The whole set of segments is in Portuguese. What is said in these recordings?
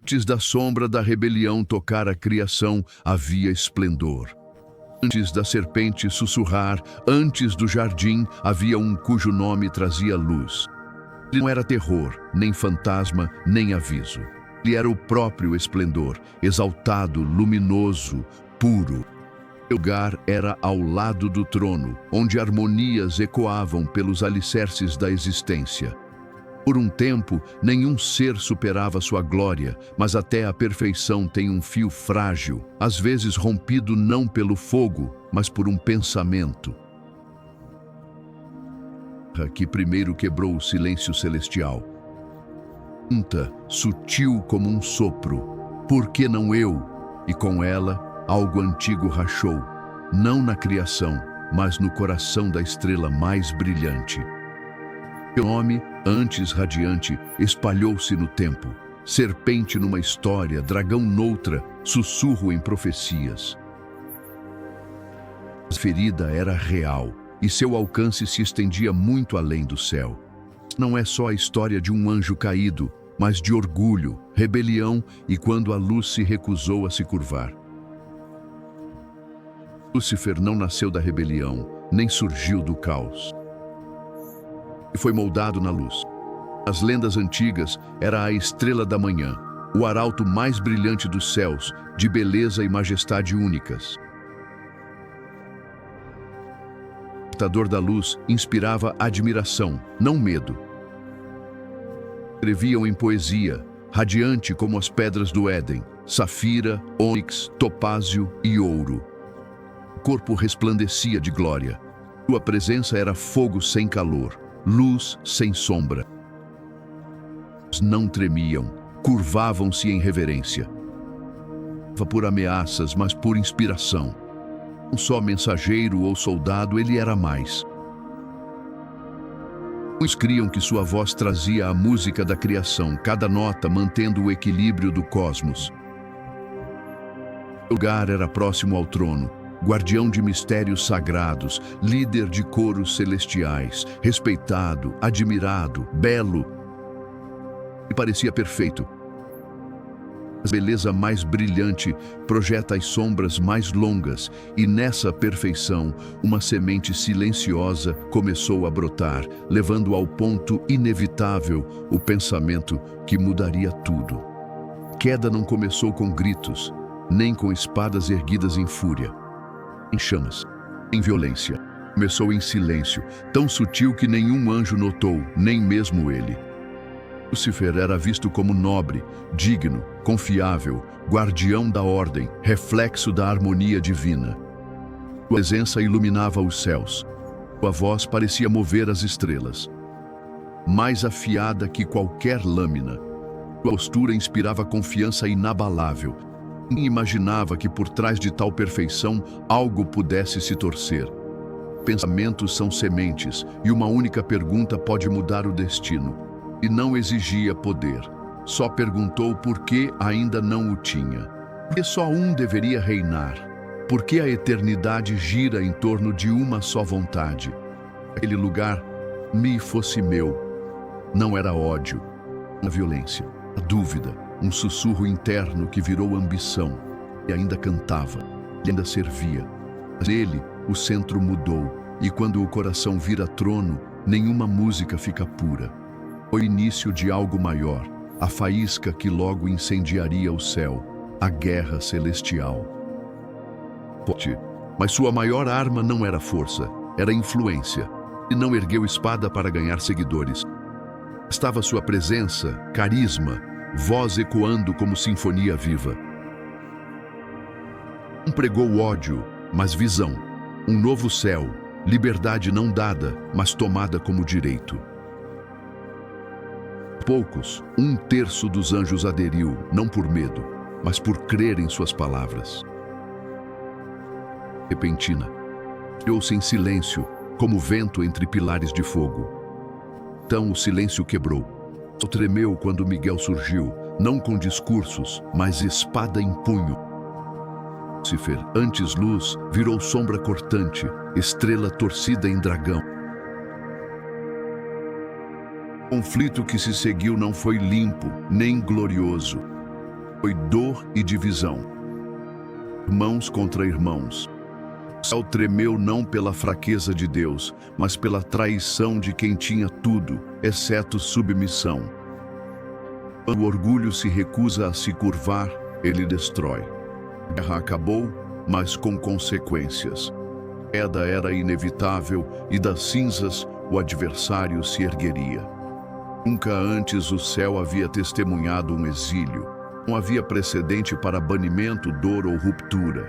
Antes da sombra da rebelião tocar a criação, havia esplendor. Antes da serpente sussurrar, antes do jardim, havia um cujo nome trazia luz. Ele não era terror, nem fantasma, nem aviso. Ele era o próprio esplendor, exaltado, luminoso, puro. O lugar era ao lado do trono, onde harmonias ecoavam pelos alicerces da existência. Por um tempo, nenhum ser superava sua glória, mas até a perfeição tem um fio frágil, às vezes rompido não pelo fogo, mas por um pensamento. Que primeiro quebrou o silêncio celestial. Sutil como um sopro. Por que não eu? E com ela, algo antigo rachou, não na criação, mas no coração da estrela mais brilhante. O nome, antes radiante, espalhou-se no tempo. Serpente numa história, dragão noutra, sussurro em profecias. A ferida era real, e seu alcance se estendia muito além do céu. Não é só a história de um anjo caído, mas de orgulho, rebelião e quando a luz se recusou a se curvar. Lúcifer não nasceu da rebelião, nem surgiu do caos. E foi moldado na luz. Nas lendas antigas, era a estrela da manhã, o arauto mais brilhante dos céus, de beleza e majestade únicas. O portador da luz inspirava admiração, não medo. Escreviam em poesia, radiante como as pedras do Éden, safira, ônix, topázio e ouro. O corpo resplandecia de glória. Sua presença era fogo sem calor, luz sem sombra. Não tremiam, curvavam-se em reverência. Não por ameaças, mas por inspiração. Não só mensageiro ou soldado, ele era mais. Uns criam que sua voz trazia a música da criação, cada nota mantendo o equilíbrio do cosmos. O lugar era próximo ao trono, guardião de mistérios sagrados, líder de coros celestiais, respeitado, admirado, belo. E parecia perfeito. A beleza mais brilhante projeta as sombras mais longas, e nessa perfeição, uma semente silenciosa começou a brotar, levando ao ponto inevitável o pensamento que mudaria tudo. A queda não começou com gritos, nem com espadas erguidas em fúria, em chamas, em violência. Começou em silêncio, tão sutil que nenhum anjo notou, nem mesmo ele. Lúcifer era visto como nobre, digno, confiável, guardião da ordem, reflexo da harmonia divina. Sua presença iluminava os céus. Sua voz parecia mover as estrelas. Mais afiada que qualquer lâmina. Sua postura inspirava confiança inabalável. Ninguém imaginava que por trás de tal perfeição algo pudesse se torcer. Pensamentos são sementes, e uma única pergunta pode mudar o destino. E não exigia poder. Só perguntou por que ainda não o tinha. Porque só um deveria reinar. Porque a eternidade gira em torno de uma só vontade. Aquele lugar me fosse meu. Não era ódio, a violência, a dúvida, um sussurro interno que virou ambição. E ainda cantava, e ainda servia. Mas nele, o centro mudou. E quando o coração vira trono, nenhuma música fica pura. Foi o início de algo maior, a faísca que logo incendiaria o céu, a guerra celestial. Mas sua maior arma não era força, era influência. E não ergueu espada para ganhar seguidores. Estava sua presença, carisma, voz ecoando como sinfonia viva. Não pregou ódio, mas visão. Um novo céu, liberdade não dada, mas tomada como direito. Poucos, 1/3 dos anjos aderiu, não por medo, mas por crer em suas palavras. Repentina, criou-se em silêncio, como vento entre pilares de fogo. Então o silêncio quebrou. Só tremeu quando Miguel surgiu, não com discursos, mas espada em punho. Lúcifer, antes luz, virou sombra cortante, estrela torcida em dragão. O conflito que se seguiu não foi limpo, nem glorioso. Foi dor e divisão. Irmãos contra irmãos. O céu tremeu não pela fraqueza de Deus, mas pela traição de quem tinha tudo, exceto submissão. Quando o orgulho se recusa a se curvar, ele destrói. A guerra acabou, mas com consequências. A queda era inevitável e das cinzas o adversário se ergueria. Nunca antes o céu havia testemunhado um exílio. Não havia precedente para banimento, dor ou ruptura.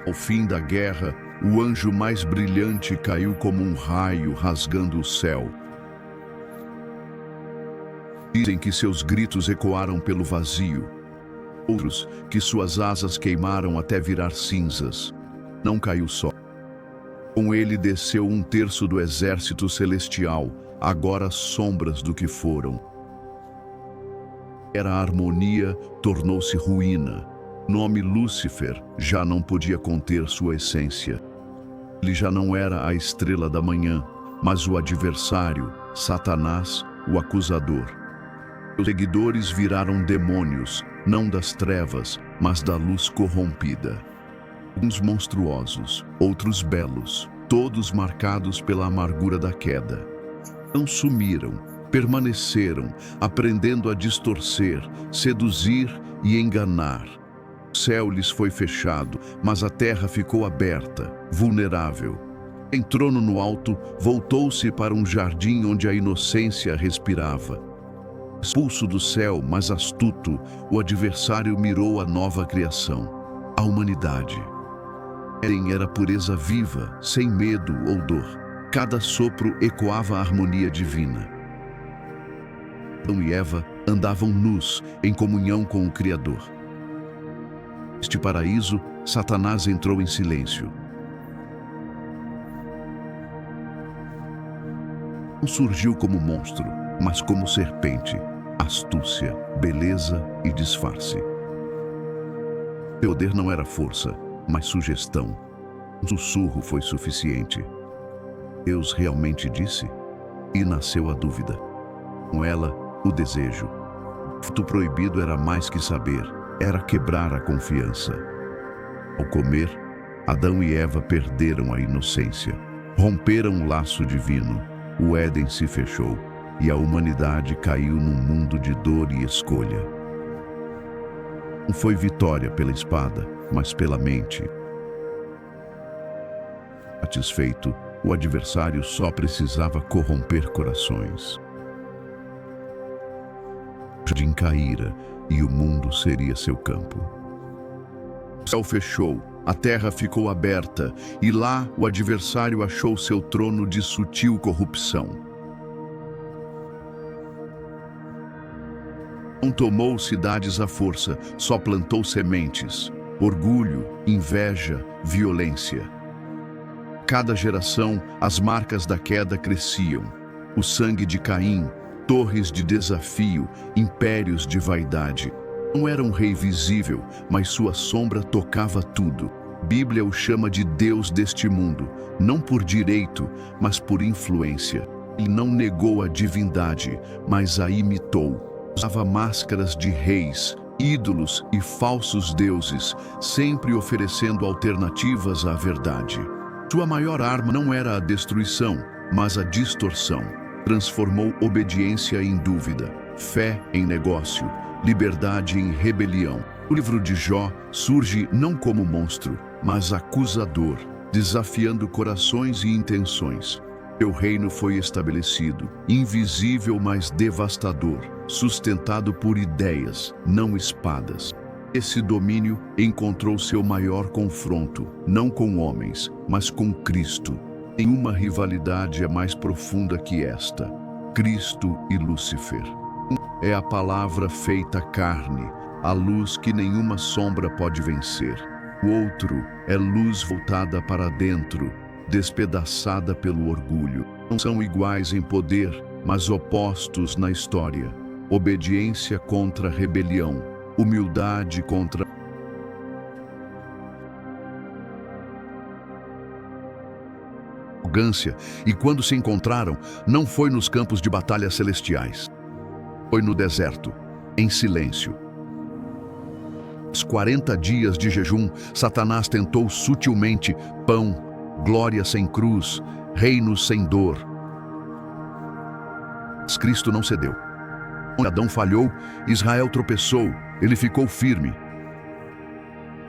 Ao fim da guerra, o anjo mais brilhante caiu como um raio rasgando o céu. Dizem que seus gritos ecoaram pelo vazio. Outros, que suas asas queimaram até virar cinzas. Não caiu só. Com ele desceu 1/3 do exército celestial, agora sombras do que foram. Era harmonia, tornou-se ruína. O nome Lúcifer já não podia conter sua essência. Ele já não era a estrela da manhã, mas o adversário, Satanás, o acusador. Os seguidores viraram demônios, não das trevas, mas da luz corrompida. Uns monstruosos, outros belos, todos marcados pela amargura da queda. Não sumiram, permaneceram, aprendendo a distorcer, seduzir e enganar. O céu lhes foi fechado, mas a terra ficou aberta, vulnerável. Em trono no alto, voltou-se para um jardim onde a inocência respirava. Expulso do céu, mas astuto, o adversário mirou a nova criação, a humanidade. Éden era pureza viva, sem medo ou dor. Cada sopro ecoava a harmonia divina. Adão e Eva andavam nus, em comunhão com o Criador. Neste paraíso, Satanás entrou em silêncio. Não surgiu como monstro, mas como serpente, astúcia, beleza e disfarce. Seu poder não era força, mas sugestão. Um sussurro foi suficiente. Deus realmente disse? E nasceu a dúvida. Com ela, o desejo. O fruto proibido era mais que saber, era quebrar a confiança. Ao comer, Adão e Eva perderam a inocência, romperam o laço divino, o Éden se fechou e a humanidade caiu num mundo de dor e escolha. Não foi vitória pela espada, mas pela mente. Satisfeito, o adversário só precisava corromper corações. O jardim caíra e o mundo seria seu campo. O céu fechou, a terra ficou aberta e lá o adversário achou seu trono de sutil corrupção. Não tomou cidades à força, só plantou sementes, orgulho, inveja, violência. Cada geração, as marcas da queda cresciam. O sangue de Caim, torres de desafio, impérios de vaidade. Não era um rei visível, mas sua sombra tocava tudo. A Bíblia o chama de Deus deste mundo, não por direito, mas por influência. Ele não negou a divindade, mas a imitou. Usava máscaras de reis, ídolos e falsos deuses, sempre oferecendo alternativas à verdade. Sua maior arma não era a destruição, mas a distorção. Transformou obediência em dúvida, fé em negócio, liberdade em rebelião. O livro de Jó surge não como monstro, mas acusador, desafiando corações e intenções. Seu reino foi estabelecido, invisível mas devastador, sustentado por ideias, não espadas. Esse domínio encontrou seu maior confronto, não com homens, mas com Cristo. Nenhuma rivalidade é mais profunda que esta. Cristo e Lúcifer. É a palavra feita carne, a luz que nenhuma sombra pode vencer. O outro é luz voltada para dentro, despedaçada pelo orgulho. Não são iguais em poder, mas opostos na história. Obediência contra rebelião, humildade contra arrogância, e quando se encontraram, não foi nos campos de batalha celestiais. Foi no deserto, em silêncio. Os 40 dias de jejum, Satanás tentou sutilmente pão, glória sem cruz, reino sem dor. Mas Cristo não cedeu. Quando Adão falhou, Israel tropeçou, ele ficou firme.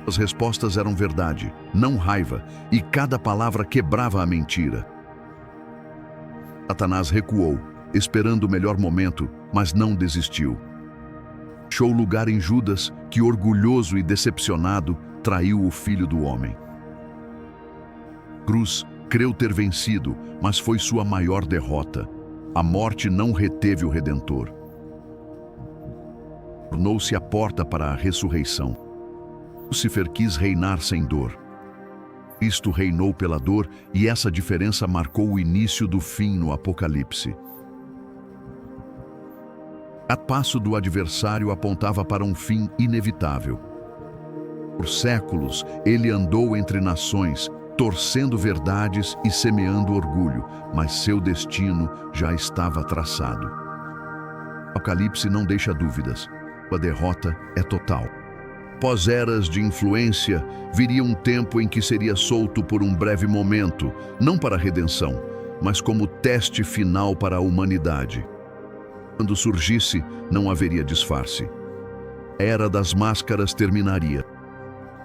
As respostas eram verdade, não raiva, e cada palavra quebrava a mentira. Satanás recuou, esperando o melhor momento, mas não desistiu. Deixou lugar em Judas, que, orgulhoso e decepcionado, traiu o Filho do Homem. Cruz creu ter vencido, mas foi sua maior derrota. A morte não reteve o Redentor. Tornou-se a porta para a ressurreição. Lúcifer quis reinar sem dor. Cristo reinou pela dor, e essa diferença marcou o início do fim no Apocalipse. Cada passo do adversário apontava para um fim inevitável. Por séculos, ele andou entre nações, torcendo verdades e semeando orgulho, mas seu destino já estava traçado. O Apocalipse não deixa dúvidas. A derrota é total. Após eras de influência, viria um tempo em que seria solto por um breve momento, não para a redenção, mas como teste final para a humanidade. Quando surgisse, não haveria disfarce. A era das máscaras terminaria.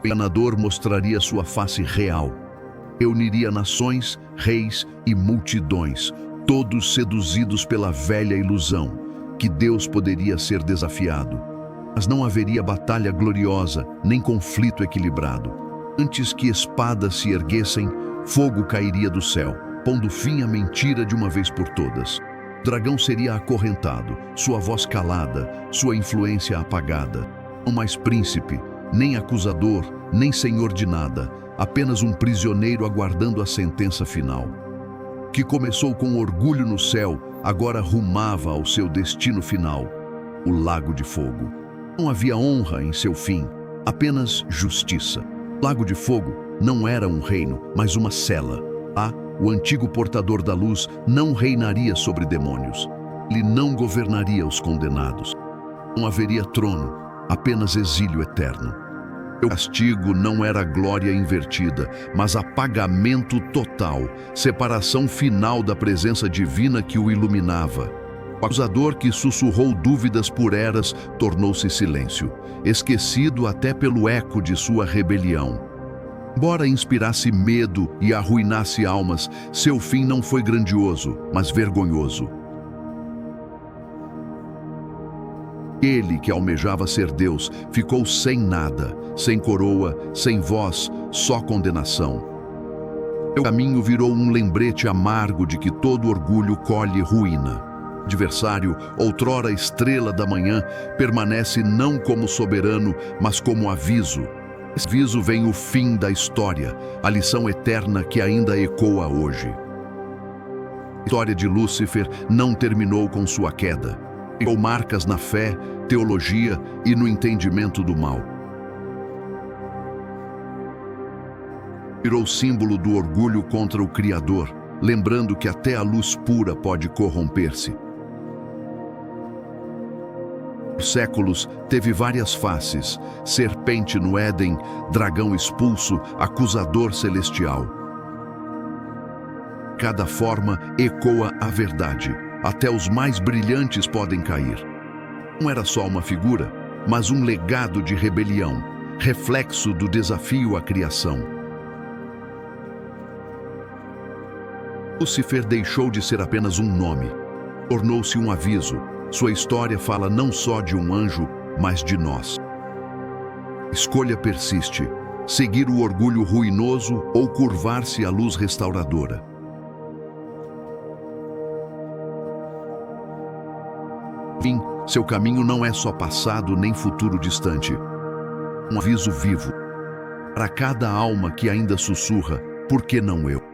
O enganador mostraria sua face real. Reuniria nações, reis e multidões, todos seduzidos pela velha ilusão, que Deus poderia ser desafiado. Mas não haveria batalha gloriosa, nem conflito equilibrado. Antes que espadas se erguessem, fogo cairia do céu, pondo fim à mentira de uma vez por todas. O dragão seria acorrentado, sua voz calada, sua influência apagada. Não mais príncipe, nem acusador, nem senhor de nada, apenas um prisioneiro aguardando a sentença final. Que começou com orgulho no céu, agora rumava ao seu destino final, o lago de fogo. Não havia honra em seu fim, apenas justiça. O lago de fogo não era um reino, mas uma cela. Lá, o antigo portador da luz não reinaria sobre demônios. Ele não governaria os condenados. Não haveria trono, apenas exílio eterno. O castigo não era glória invertida, mas apagamento total, separação final da presença divina que o iluminava. O acusador que sussurrou dúvidas por eras tornou-se silêncio, esquecido até pelo eco de sua rebelião. Embora inspirasse medo e arruinasse almas, seu fim não foi grandioso, mas vergonhoso. Ele, que almejava ser Deus, ficou sem nada, sem coroa, sem voz, só condenação. Seu caminho virou um lembrete amargo de que todo orgulho colhe ruína. O adversário, outrora estrela da manhã, permanece não como soberano, mas como aviso. Esse aviso vem o fim da história, a lição eterna que ainda ecoa hoje. A história de Lúcifer não terminou com sua queda. Deixou marcas na fé, teologia e no entendimento do mal. Virou símbolo do orgulho contra o Criador, lembrando que até a luz pura pode corromper-se. Por séculos, teve várias faces: serpente no Éden, dragão expulso, acusador celestial. Cada forma ecoa a verdade. Até os mais brilhantes podem cair. Não era só uma figura, mas um legado de rebelião, reflexo do desafio à criação. Lúcifer deixou de ser apenas um nome, tornou-se um aviso. Sua história fala não só de um anjo, mas de nós. A escolha persiste: seguir o orgulho ruinoso ou curvar-se à luz restauradora. Enfim, seu caminho não é só passado nem futuro distante. Um aviso vivo para cada alma que ainda sussurra: por que não eu?